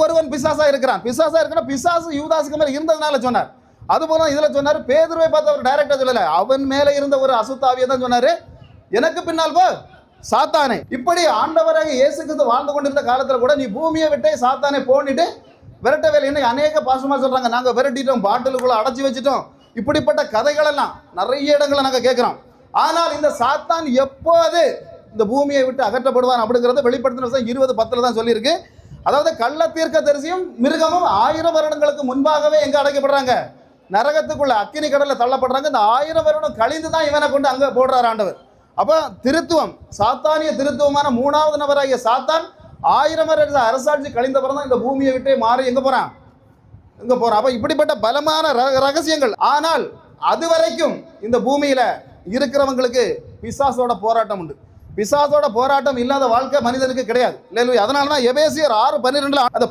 ஒருவன் பிசாசா இருக்கிறான். பிசாசா இருக்கிற பிசாசு யூதாசுக்கு மேல இருந்ததுனால சொன்னார். அதுபோல இதுல சொன்னாரு, பேதுருவை பார்த்து அவர் டைரக்டா சொல்லல, அவன் மேல இருந்த ஒரு அசுத்தாவியை தான் சொன்னாரு, எனக்கு பின்னால் போ சாத்தானே. இப்படி ஆண்டவராக இயேசு கிறிஸ்து வாழ்ந்து கொண்டிருந்த காலத்துல கூட நீ பூமியை விட்டே சாத்தானே போனிட்டு விரட்ட வேலை. அநேக பாசமா சொல்றாங்க, நாங்க விரட்டிட்டோம், பாட்டிலுக்குள்ள அடைச்சி வச்சுட்டோம், இப்படிப்பட்ட கதைகள் எல்லாம் நிறைய இடங்களை நாங்க கேட்கிறோம். ஆனால் இந்த சாத்தான் எப்போது இந்த பூமியை விட்டு அகற்றப்படுவான் அப்படிங்கிறத வெளிப்படுத்தின 20:10 தான் சொல்லியிருக்கு. அதாவது கள்ள தீர்க்கதரிசியும் மிருகமும் 1000 வருடங்களுக்கு முன்பாகவே எங்க அடைக்கப்படுறாங்க, நரகத்துக்குள்ள அக்கினி கடல்ல தள்ளப்படுறாங்க. இந்த 1000 வருடம் கழிந்து தான் இவனை கொண்டு அங்க போடுறார் ஆண்டவர். அப்ப திருத்துவம், சாத்தானிய திருத்துவமான 3வது நபராகிய சாத்தான் 1000 வருட அரசாட்சி கழிந்த பிறகு தான் இந்த பூமியை விட்டே மாறி எங்க போறான். அப்ப இப்படிப்பட்ட பலமான ரகசியங்கள். ஆனால் அதுவரைக்கும் இந்த பூமியில இருக்கிறவங்களுக்கு பிசாசோட போராட்டம் உண்டு. பிசாசோட போராட்டம் இல்லாத வாழ்க்கை மனிதனுக்கு கிடையாது. அதனாலதான் எபேசியர் 6:12 அந்த